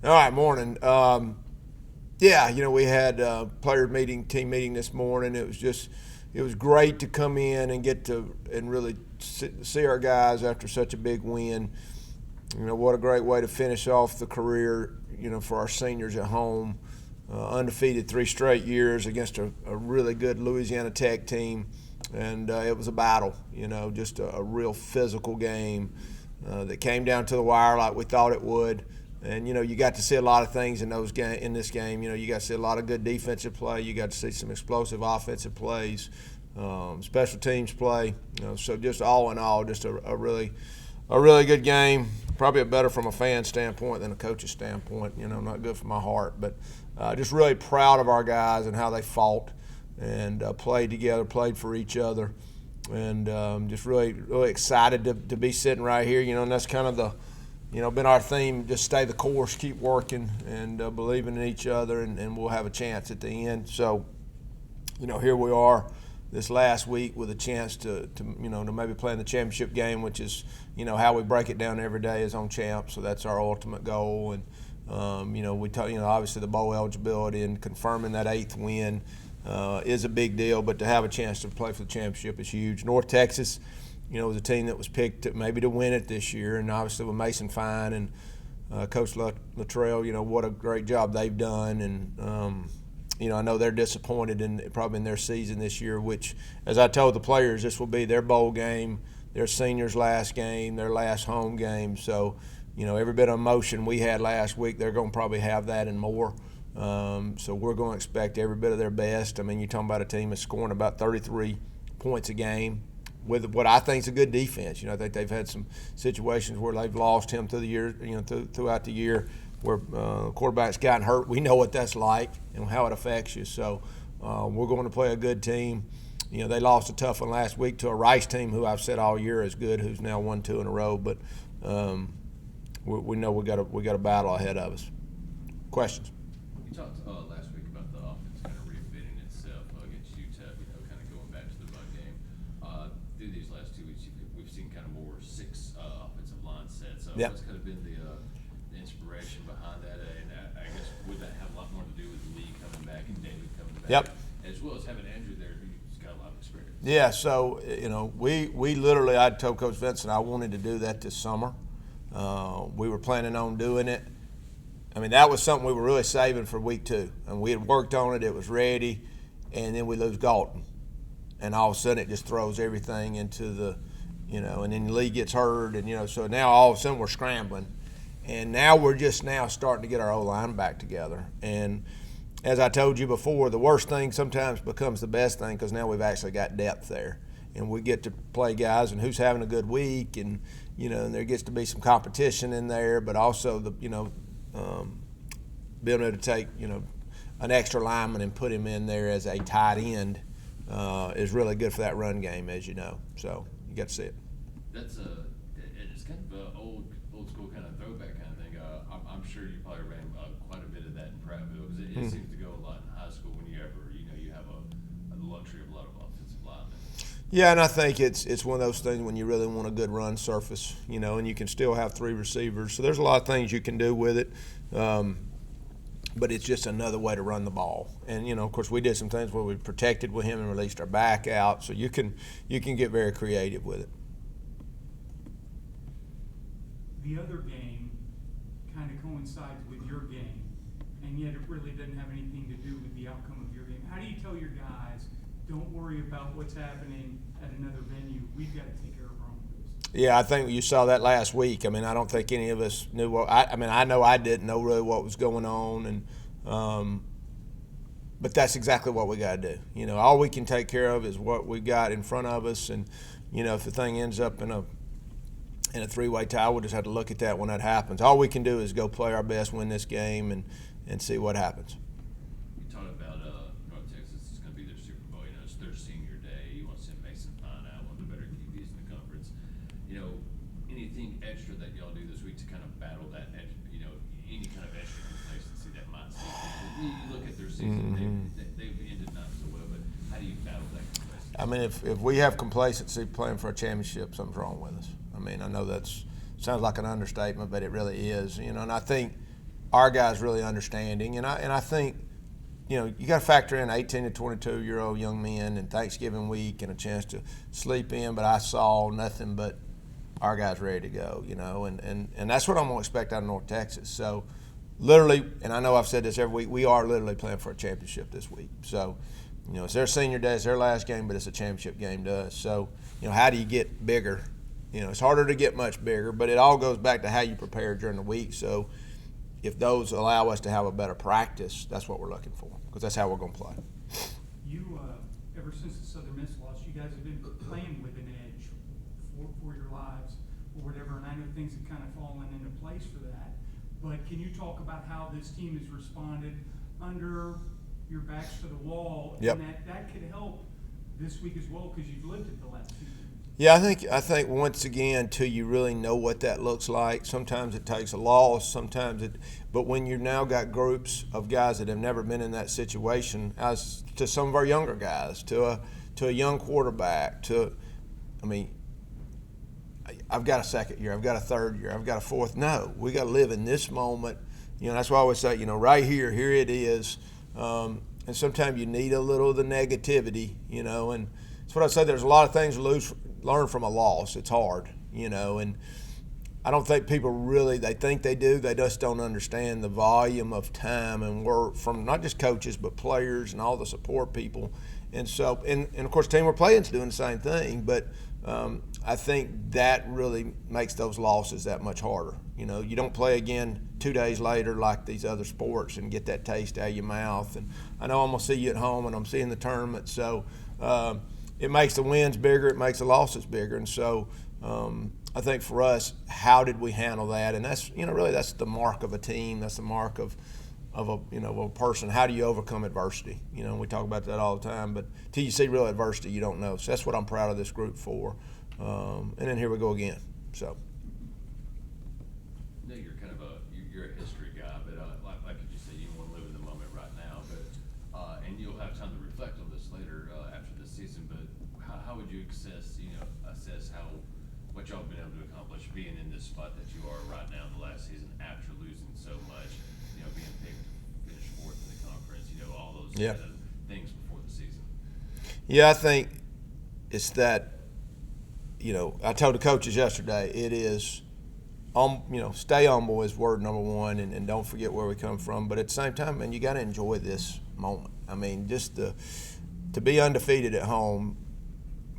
All right, morning. Yeah, we had a player meeting, team meeting this morning. It was great to come in and get to and really see our guys after such a big win. What a great way to finish off the career, for our seniors at home. Undefeated 3 straight years against a really good Louisiana Tech team. And it was a battle, just a real physical game that came down to the wire like we thought it would. And you got to see a lot of things in this game. You got to see a lot of good defensive play. You got to see some explosive offensive plays, special teams play. So just all in all, just a really good game. Probably better from a fan standpoint than a coach's standpoint. Not good for my heart, but just really proud of our guys and how they fought and played together, played for each other, and just really excited to be sitting right here. And that's kind of been our theme, just stay the course, keep working, and believing in each other, and we'll have a chance at the end. So, here we are this last week with a chance to maybe play in the championship game, which is, how we break it down every day is on champ. So that's our ultimate goal. And, obviously the bowl eligibility and confirming that 8th win is a big deal, but to have a chance to play for the championship is huge. North Texas, was a team that was picked maybe to win it this year, and obviously with Mason Fine and Coach Luttrell, what a great job they've done. And, I know they're disappointed probably in their season this year, which, as I told the players, this will be their bowl game, their seniors' last game, their last home game. So, every bit of emotion we had last week, they're going to probably have that and more. So we're going to expect every bit of their best. I mean, you're talking about a team that's scoring about 33 points a game with what I think is a good defense. I think they've had some situations where they've lost him through the year, throughout the year, where quarterback's gotten hurt. We know what that's like and how it affects you. So we're going to play a good team. They lost a tough one last week to a Rice team who I've said all year is good, who's now won 2 in a row. But we know we got a battle ahead of us. Questions? You talked last week about the offense kind of reinventing itself against UTEP, kind of going back to the run game. Through these last 2 weeks, we've seen kind of more 6 offensive line sets. Yep. What's kind of been the inspiration behind that? And I guess would that have a lot more to do with Lee coming back and David coming back? Yep. As well as having Andrew there, who's got a lot of experience. Yeah, so, we literally, I told Coach Vincent I wanted to do that this summer. We were planning on doing it. I mean, that was something we were really saving for week 2. And we had worked on it, it was ready, and then we lose Galton. And all of a sudden it just throws everything into the, and then Lee gets hurt, and, so now all of a sudden we're scrambling. And now we're just now starting to get our O-line back together. And as I told you before, the worst thing sometimes becomes the best thing because now we've actually got depth there. And we get to play guys and who's having a good week, and, and there gets to be some competition in there, but also being able to take, an extra lineman and put him in there as a tight end is really good for that run game, as you know. So you got to see it. That's it's kind of an old school kind of throwback kind of thing. I'm sure you probably ran quite a bit of that in Prattville because it seems to go a lot in high school when you have the luxury of a lot of offensive linemen. Yeah, and I think it's one of those things when you really want a good run surface, and you can still have 3 receivers. So there's a lot of things you can do with it. But it's just another way to run the ball. And, of course, we did some things where we protected with him and released our back out. So you can get very creative with it. The other game kind of coincides with your game, and yet it really doesn't have anything to do with the outcome of your game. How do you tell your guys, don't worry about what's happening at another venue. We've got to take care of our own business? Yeah, I think you saw that last week. I mean, I don't think any of us knew what – I know I didn't know really what was going on, and but that's exactly what we got to do. All we can take care of is what we got in front of us, and, if the thing ends up in a 3-way tie, we'll just have to look at that when that happens. All we can do is go play our best, win this game, and see what happens. You talked about North Texas is going to be their Super Bowl. It's their senior day. You want to send Mason Fine out, one of the better QBs in the conference. Anything extra that y'all do this week to kind of battle that, any kind of extra complacency that might see? You look at their season, they've ended not so well, but how do you battle that complacency? I mean, if we have complacency playing for a championship, something's wrong with us. I mean, I know that sounds like an understatement, but it really is. And I think our guys really understanding, and I think, you know, you got to factor in 18 to 22-year-old young men and Thanksgiving week and a chance to sleep in. But I saw nothing but our guys ready to go, you know, and that's what I'm going to expect out of North Texas. So, literally, and I know I've said this every week, we are literally playing for a championship this week. So, you know, it's their senior day, it's their last game, but it's a championship game to us. So, you know, how do you get bigger? You know, it's harder to get much bigger, but it all goes back to how you prepare during the week. So, if those allow us to have a better practice, that's what we're looking for, because that's how we're going to play. You, ever since the Southern Miss loss, you guys have been playing with an edge for your lives or whatever, and I know things have kind of fallen into place for that. But can you talk about how this team has responded under your backs to the wall? Yep. And that could help this week as well, because you've lived it the last 2 years. Yeah, I think once again, till you really know what that looks like, sometimes it takes a loss, but when you've now got groups of guys that have never been in that situation, as to some of our younger guys, to a young quarterback, I've got a second year, I've got a third year, I've got a fourth. No, we got to live in this moment. You know, that's why I always say, you know, right here it is. And sometimes you need a little of the negativity, you know, and that's what I say. There's a lot of things to learn from a loss. It's hard, you know, and I don't think people really, they think they do. They just don't understand the volume of time and work from not just coaches, but players and all the support people. And so, and of course, the team we're playing is doing the same thing, but I think that really makes those losses that much harder. You know, you don't play again 2 days later like these other sports and get that taste out of your mouth. And I know I'm going to see you at home and I'm seeing the tournament. So it makes the wins bigger, it makes the losses bigger. And so I think for us, how did we handle that? And that's, you know, really that's the mark of a team. That's the mark of a, you know, a person. How do you overcome adversity? You know, we talk about that all the time, but till you see real adversity, you don't know. So that's what I'm proud of this group for. And then here we go again. So. I know you're kind of you're a history guy, but like you just said, you want to live in the moment right now. But and you'll have time to reflect on this later after the season. But how would you assess how what y'all have been able to accomplish being in this spot that you are right now in the last season after losing so much? You know, being picked to finish fourth in the conference. You know, all those kind of things before the season. Yeah, I think it's that. You know, I told the coaches yesterday, it is, you know, stay humble is word number one, and don't forget where we come from. But at the same time, man, you got to enjoy this moment. I mean, just to be undefeated at home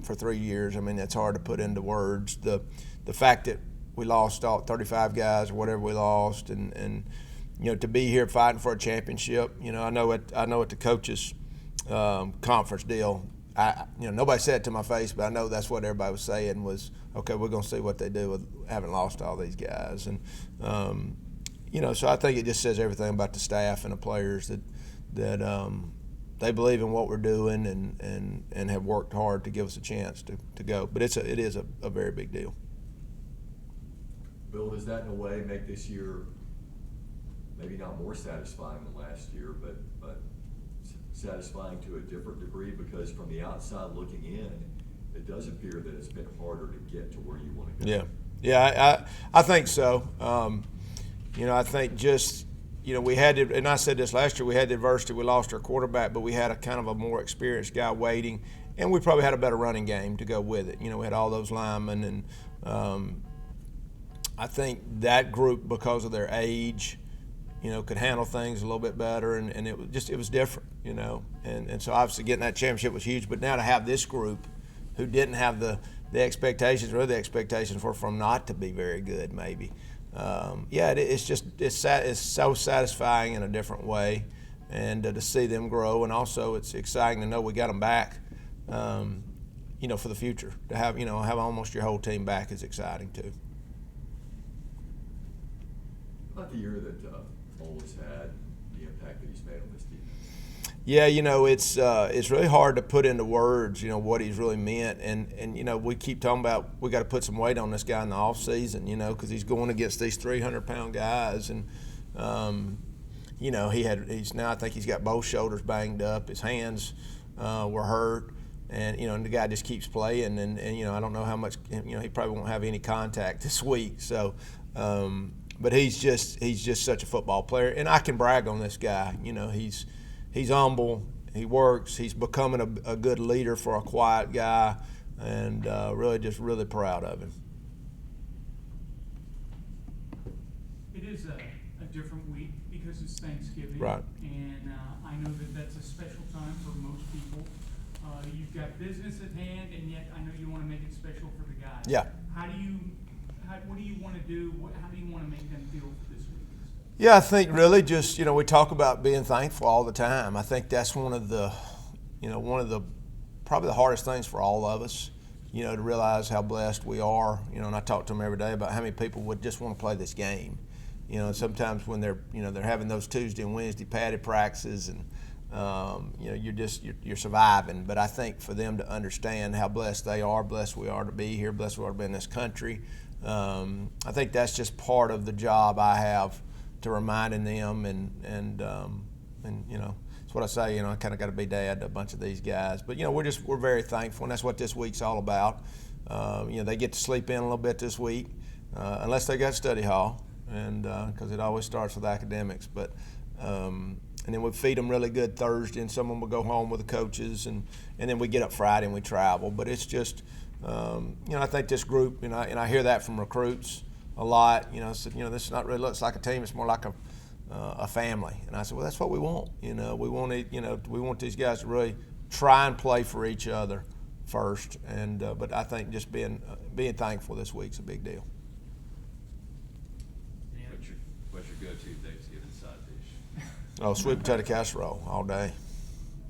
for 3 years, I mean, that's hard to put into words. The fact that we lost all 35 guys or whatever we lost, and you know, to be here fighting for a championship. You know, I know at the coaches' conference deal. You know, nobody said it to my face, but I know that's what everybody was saying was, okay, we're going to see what they do with having lost all these guys. And, you know, so I think it just says everything about the staff and the players that they believe in what we're doing and have worked hard to give us a chance to go. But it is a very big deal. Bill, does that in a way make this year maybe not more satisfying than last year, but satisfying to a different degree? Because from the outside looking in, it does appear that it's been harder to get to where you want to go. Yeah, I think so. You know, I think just, you know, we had to, and I said this last year, we had the adversity. We lost our quarterback, but we had a kind of a more experienced guy waiting, and we probably had a better running game to go with it. You know, we had all those linemen, and I think that group, because of their age, you know, could handle things a little bit better, and it was different, you know, and so obviously getting that championship was huge. But now to have this group who didn't have the expectations, or the expectations were from not to be very good, maybe. It's so satisfying in a different way, and to see them grow, and also it's exciting to know we got them back, you know, for the future. To have almost your whole team back is exciting too. About the year that Ole has had, the impact that he's made on this team. Yeah, you know, it's really hard to put into words, you know, what he's really meant. And you know, we keep talking about we got to put some weight on this guy in the off season, you know, because he's going against these 300-pound guys. And, you know, he's now, I think he's got both shoulders banged up. His hands were hurt. And, you know, and the guy just keeps playing. And you know, I don't know how much, you know, he probably won't have any contact this week. So, But he's just such a football player, and I can brag on this guy. You know, he's humble. He works. He's becoming a good leader for a quiet guy, and really proud of him. It is a different week because it's Thanksgiving. Right. And I know that that's a special time for most people. You've got business at hand, and yet I know you want to make it special for the guys. Yeah. What do you want to do? How do you want to make them feel for this week? Yeah, I think really just, we talk about being thankful all the time. I think that's one of the probably the hardest things for all of us, to realize how blessed we are, and I talk to them every day about how many people would just want to play this game. And sometimes when they're having those Tuesday and Wednesday padded practices and, you're surviving. But I think for them to understand how blessed they are, blessed we are to be here, blessed we are to be in this country, I think that's just part of the job I have to reminding them and it's what I say, I kind of got to be dad to a bunch of these guys. But, we're very thankful, and that's what this week's all about. They get to sleep in a little bit this week, unless they got study hall, and because it always starts with academics. But and then we feed them really good Thursday, and some of them will go home with the coaches, and then we get up Friday and we travel. But it's just, I think this group, and I hear that from recruits a lot. So, this not really looks like a team; it's more like a family. And I said, well, that's what we want. We want these guys to really try and play for each other first. And but I think just being thankful this week's a big deal. What's your go-to Thanksgiving side dish? Oh, sweet potato casserole all day.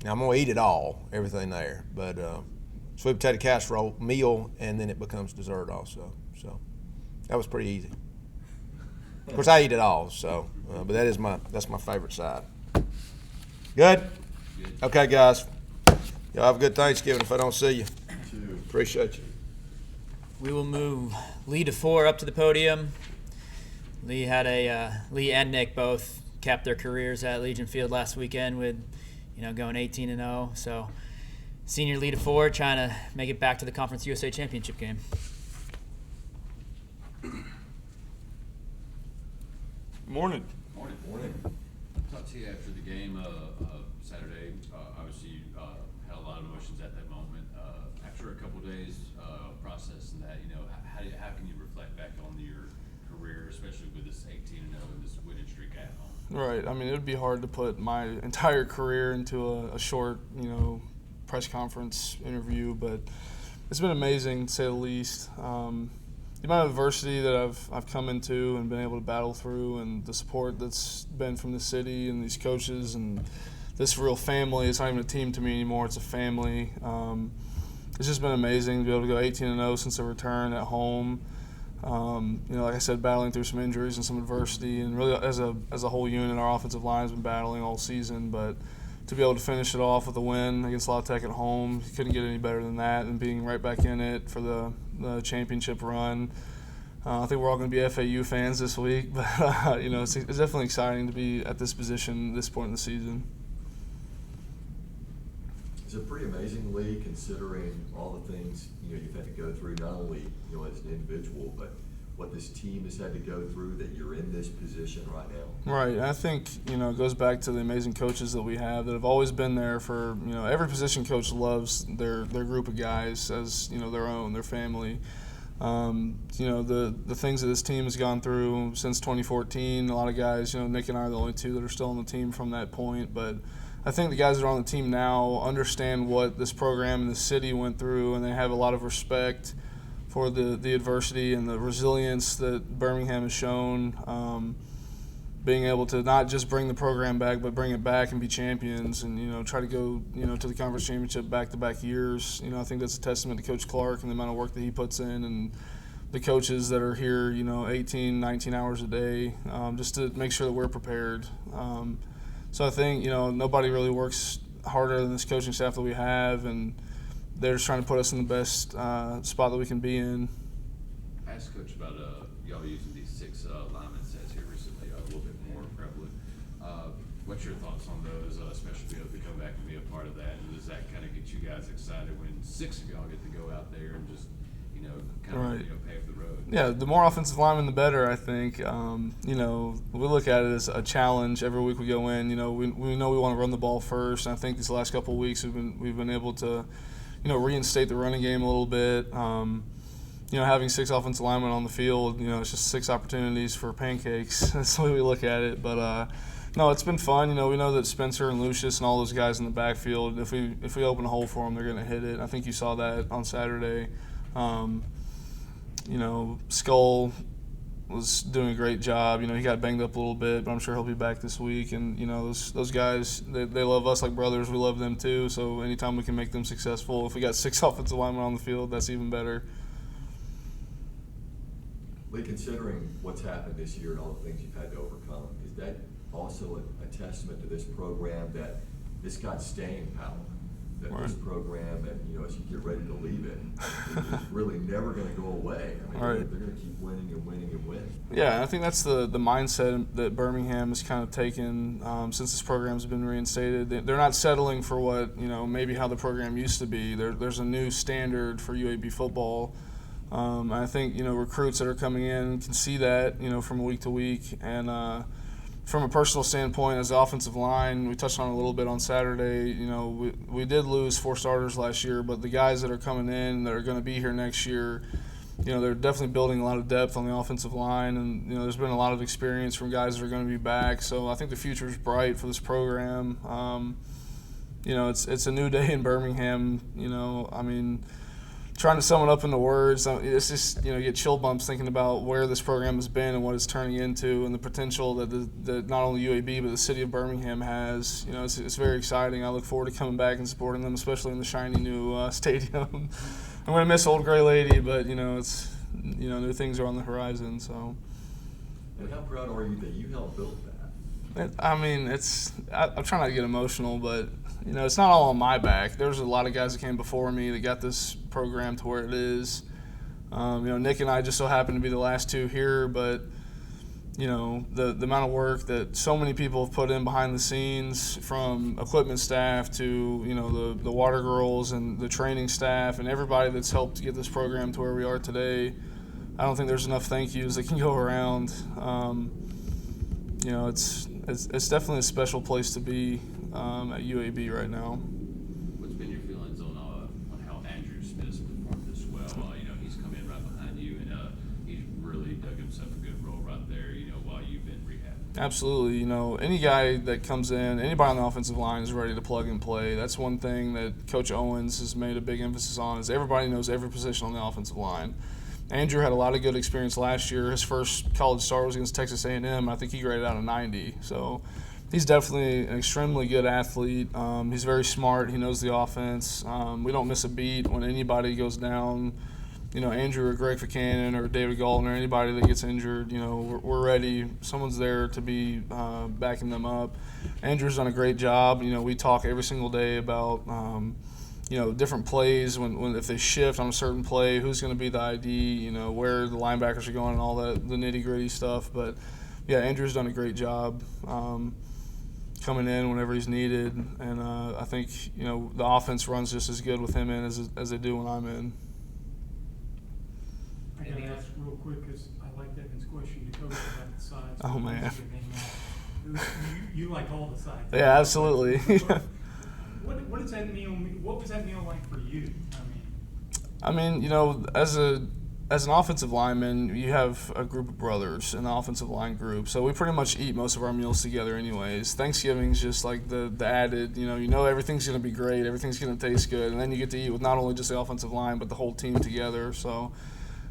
Now, I'm gonna eat it all, everything there, but sweet potato casserole meal, and then it becomes dessert also. So that was pretty easy. Of course, I eat it all, so but that's my favorite side. Good? Good. Okay, guys. Y'all have a good Thanksgiving if I don't see you. Appreciate you. We will move Lee DeFore up to the podium. Lee and Nick both capped their careers at Legion Field last weekend with, going 18-0. So, senior Lee DeFore trying to make it back to the Conference USA Championship game. Morning. Morning. Talked to you after the game Saturday. Obviously, you had a lot of emotions at that moment. After a couple days processing that, how can you reflect back on your career, especially with this 18-0 and this winning streak at home? Right. I mean, it would be hard to put my entire career into a short, press conference interview, but it's been amazing to say the least. The amount of adversity that I've come into and been able to battle through, and the support that's been from the city and these coaches and this real family. It's not even a team to me anymore. It's a family. It's just been amazing to be able to go 18-0 since the return at home. Like I said, battling through some injuries and some adversity, and really as a whole unit, our offensive line has been battling all season. But to be able to finish it off with a win against La Tech at home, couldn't get any better than that. And being right back in it for the championship run. I think we're all going to be FAU fans this week, but it's definitely exciting to be at this position at this point in the season. It's a pretty amazing league considering all the things you've had to go through, not only as an individual, but what this team has had to go through, that you're in this position right now. Right. And I think it goes back to the amazing coaches that we have that have always been there for every position coach loves their group of guys as their own, their family. The things that this team has gone through since 2014. A lot of guys, Nick and I are the only two that are still on the team from that point, but I think the guys that are on the team now understand what this program and the city went through, and they have a lot of respect for the adversity and the resilience that Birmingham has shown, being able to not just bring the program back, but bring it back and be champions and, try to go, to the conference championship back-to-back years. I think that's a testament to Coach Clark and the amount of work that he puts in, and the coaches that are here, 18, 19 hours a day, just to make sure that we're prepared. So I think, nobody really works harder than this coaching staff that we have, and they're just trying to put us in the best spot that we can be in. I asked Coach about y'all using these 6 lineman sets here recently, a little bit more prevalent. What's your thoughts on those, especially being able to come back and be a part of that? And does that kind of get you guys excited when 6 of y'all get to go out there and just, kind of, Right. pave the road. Yeah, the more offensive linemen, the better, I think. We look at it as a challenge every week we go in. We know we want to run the ball first, and I think these last couple of weeks we've been able to, reinstate the running game a little bit. Having 6 offensive linemen on the field, it's just 6 opportunities for pancakes. That's the way we look at it. But no, it's been fun. We know that Spencer and Lucius and all those guys in the backfield, if we open a hole for them, they're going to hit it. I think you saw that on Saturday. Skull was doing a great job. He got banged up a little bit, but I'm sure he'll be back this week. And, those guys, they love us like brothers. We love them too. So anytime we can make them successful, if we got 6 offensive linemen on the field, that's even better. Lee, considering what's happened this year and all the things you've had to overcome, is that also a testament to this program that it's got staying power? That Right. this program, and as you get ready to leave it, it's really never going to go away. Right. They're going to keep winning and winning and winning. Yeah, I think that's the mindset that Birmingham has kind of taken since this program's been reinstated. They're not settling for what, maybe how the program used to be. There's a new standard for UAB football. I think, recruits that are coming in can see that, from week to week. And from a personal standpoint, as the offensive line, we touched on it a little bit on Saturday. We did lose 4 starters last year, but the guys that are coming in that are going to be here next year, they're definitely building a lot of depth on the offensive line, and there's been a lot of experience from guys that are going to be back. So I think the future is bright for this program. It's a new day in Birmingham. Trying to sum it up into words, it's just, you get chill bumps thinking about where this program has been and what it's turning into, and the potential that not only UAB but the city of Birmingham has. It's very exciting. I look forward to coming back and supporting them, especially in the shiny new stadium. I'm going to miss Old Gray Lady, but it's new things are on the horizon. So. And how proud are you that you helped build that? I'm trying not to get emotional, but it's not all on my back. There's a lot of guys that came before me that got this program to where it is. Nick and I just so happen to be the last 2 here, but the amount of work that so many people have put in behind the scenes, from equipment staff to the water girls and the training staff and everybody that's helped get this program to where we are today. I don't think there's enough thank yous that can go around. It's definitely a special place to be at UAB right now. What's been your feelings on how Andrew Smith's performed as well? He's come in right behind you, and he's really dug himself a good role right there, while you've been rehabbing. Absolutely. Any guy that comes in, anybody on the offensive line is ready to plug and play. That's one thing that Coach Owens has made a big emphasis on, is everybody knows every position on the offensive line. Andrew had a lot of good experience last year. His first college start was against Texas A&M. I think he graded out a 90. So he's definitely an extremely good athlete. He's very smart. He knows the offense. We don't miss a beat when anybody goes down. Andrew or Greg Buchanan or David Galton or anybody that gets injured, we're ready. Someone's there to be backing them up. Andrew's done a great job. We talk every single day about different plays when if they shift on a certain play, who's going to be the ID, where the linebackers are going and all that, the nitty-gritty stuff. But, yeah, Andrew's done a great job coming in whenever he's needed. And I think, the offense runs just as good with him in as they do when I'm in. I gotta ask real quick, because I like Evan's question to Coach about the sides. Oh, man. You like all the sides. Yeah, absolutely. What does that meal? What was that meal like for you? As an offensive lineman, you have a group of brothers in the offensive line group, so we pretty much eat most of our meals together anyways. Thanksgiving's just like the added, everything's going to be great, everything's going to taste good, and then you get to eat with not only just the offensive line, but the whole team together. So,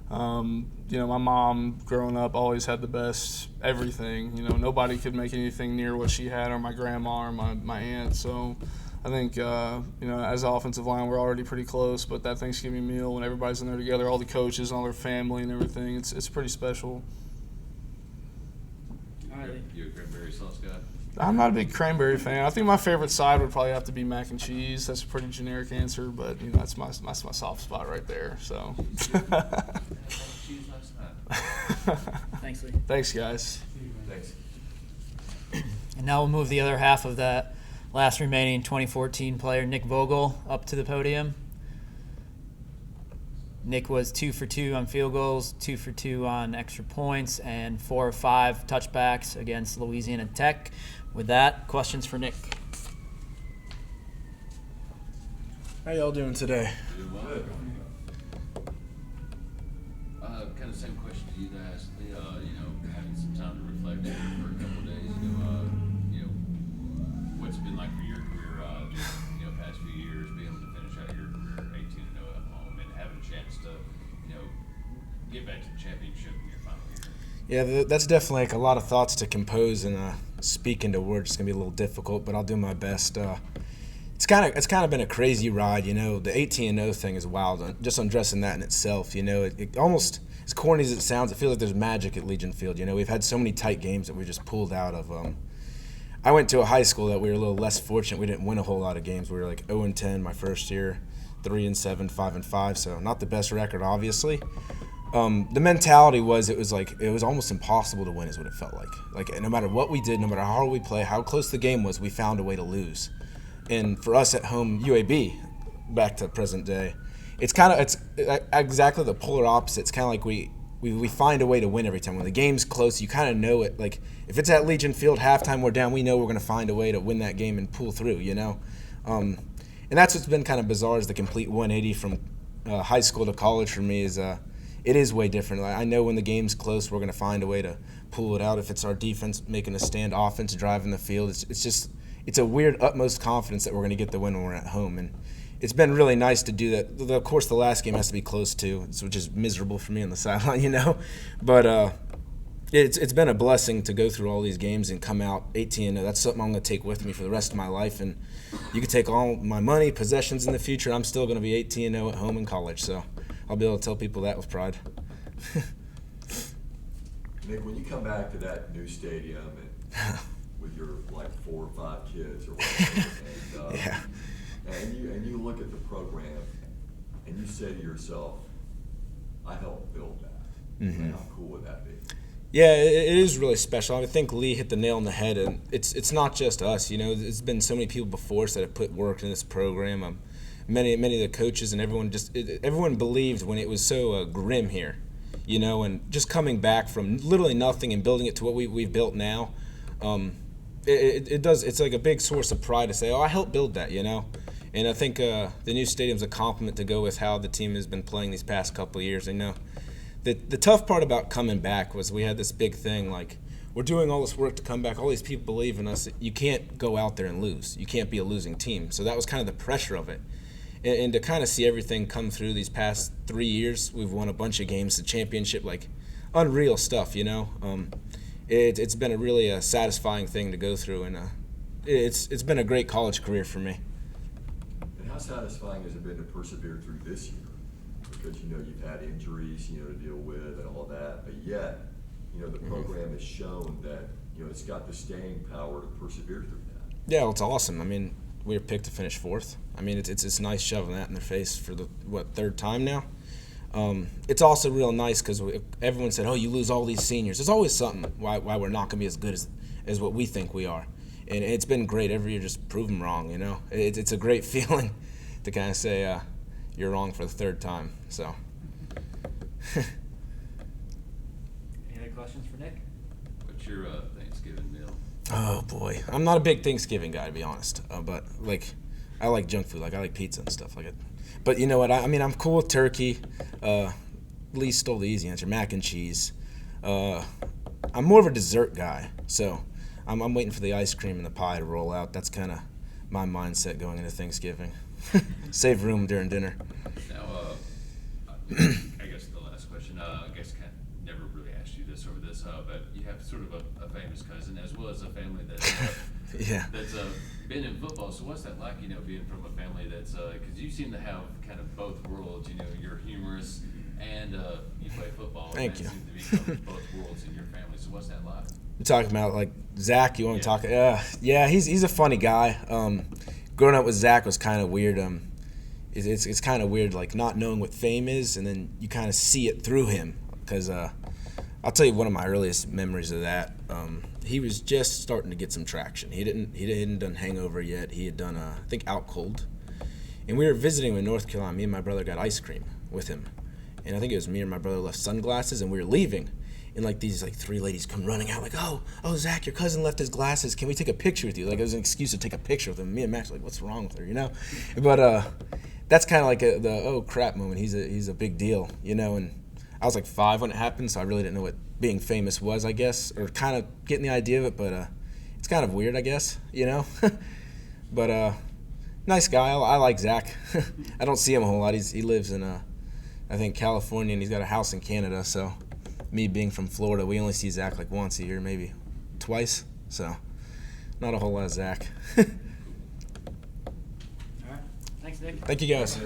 my mom growing up always had the best everything. Nobody could make anything near what she had, or my grandma or my aunt. So I think, as an offensive line, we're already pretty close, but that Thanksgiving meal, when everybody's in there together, all the coaches and all their family and everything, it's pretty special. You a cranberry sauce guy? I'm not a big cranberry fan. I think my favorite side would probably have to be mac and cheese. That's a pretty generic answer, but, that's my soft spot right there. So. Cheese last night. Thanks, Lee. Thanks, guys. Thanks. And now we'll move the other half of that last remaining 2014 player, Nick Vogel, up to the podium. Nick was 2 for 2 on field goals, 2 for 2 on extra points, and 4 or 5 touchbacks against Louisiana Tech. With that, questions for Nick? How y'all doing today? Doing well. Kind of same question to you guys. Having some time to reflect here for a couple of days. What's it been like for your career? Past few years, being able to finish out your career 18-0 at home and having a chance to, get back to the championship in your final year. Yeah, that's definitely like a lot of thoughts to compose, and speak into words is gonna be a little difficult, but I'll do my best. It's kind of been a crazy ride, The 18-0 thing is wild. Just undressing that in itself, it almost, as corny as it sounds, it feels like there's magic at Legion Field. We've had so many tight games that we just pulled out of. I went to a high school that we were a little less fortunate. We didn't win a whole lot of games. We were like 0-10 my first year, 3-7, 5-5. So not the best record, obviously. The mentality was it was almost impossible to win, is what it felt like. Like no matter what we did, no matter how hard we play, how close the game was, we found a way to lose. And for us at home, UAB, back to present day, it's exactly the polar opposite. It's kind of like we find a way to win every time. When the game's close, you kind of know it. Like if it's at Legion Field, halftime we're down, we know we're going to find a way to win that game and pull through. And that's what's been kind of bizarre, is the complete 180 from high school to college for me. Is it is way different. I know when the game's close, we're going to find a way to pull it out. If it's our defense making a stand, offense driving the field, it's a weird utmost confidence that we're going to get the win when we're at home. And it's been really nice to do that. Of course, the last game has to be close too, which is miserable for me on the sideline, But it's been a blessing to go through all these games and come out 18-0. That's something I'm going to take with me for the rest of my life. And you can take all my money, possessions in the future. I'm still going to be 18-0 at home in college. So I'll be able to tell people that with pride. Nick, when you come back to that new stadium and with your 4 or 5 kids or whatever, and, Yeah. and you look at the program and you say to yourself, I helped build that. Mhm. How cool would that be? Yeah, it is really special. I think Lee hit the nail on the head, and it's not just us. There's been so many people before us that have put work in this program. Many of the coaches and everyone believed when it was so grim here, and just coming back from literally nothing and building it to what we've built now. It's like a big source of pride to say, oh, I helped build that, And I think the new stadium's a compliment to go with how the team has been playing these past couple of years. The tough part about coming back was we had this big thing, like, we're doing all this work to come back. All these people believe in us. You can't go out there and lose. You can't be a losing team. So that was kind of the pressure of it. And to kind of see everything come through these past 3 years, we've won a bunch of games, the championship, like unreal stuff, It's been a really satisfying thing to go through, and it's been a great college career for me. And how satisfying has it been to persevere through this year? Because you've had injuries, to deal with and all that, but yet, the program has shown that, it's got the staying power to persevere through that. Yeah, well, it's awesome. We were picked to finish 4th. It's nice shoving that in their face for the 3rd time now. It's also real nice because everyone said, oh, you lose all these seniors. There's always something why we're not going to be as good as what we think we are. And it's been great every year, just prove them wrong, It's a great feeling to kind of say you're wrong for the 3rd time. So. Any other questions for Nick? What's your Thanksgiving meal? Oh, boy. I'm not a big Thanksgiving guy, to be honest. But, I like junk food. I like pizza and stuff like it. But you know what? I'm cool with turkey. Lee stole the easy answer. Mac and cheese. I'm more of a dessert guy, so I'm waiting for the ice cream and the pie to roll out. That's kind of my mindset going into Thanksgiving. Save room during dinner. Now, I guess the last question. I guess never really asked you this over this, but you have sort of a famous cousin as well as a family that's Yeah. that's been in football. So what's that like? Being from a family that's because you seem to have kind of both worlds. You're humorous and you play football. Thank and you. Seem to be both worlds in your family. So what's that like? You're talking about like Zach. You want to Yeah. talk? Yeah, he's a funny guy. Growing up with Zach was kind of weird. It's kind of weird, like not knowing what fame is, and then you kind of see it through him. Because I'll tell you one of my earliest memories of that. He was just starting to get some traction. He hadn't done Hangover yet. He had done I think Out Cold, and we were visiting him in North Carolina. Me and my brother got ice cream with him, and I think it was me and my brother left sunglasses, and we were leaving. And like these like 3 ladies come running out like, oh Zach, your cousin left his glasses. Can we take a picture with you? Like it was an excuse to take a picture with him. Me and Max were like, what's wrong with her, you know? But that's kind of like the oh crap moment. He's a big deal, you know. And I was like 5 when it happened, so I really didn't know what being famous was, I guess, or kind of getting the idea of it. But it's kind of weird, I guess, you know. But nice guy. I like Zach. I don't see him a whole lot. He lives in I think California, and he's got a house in Canada. So me being from Florida, we only see Zach like once a year, maybe twice. So not a whole lot of Zach. All right. Thanks, Nick. Thank you guys.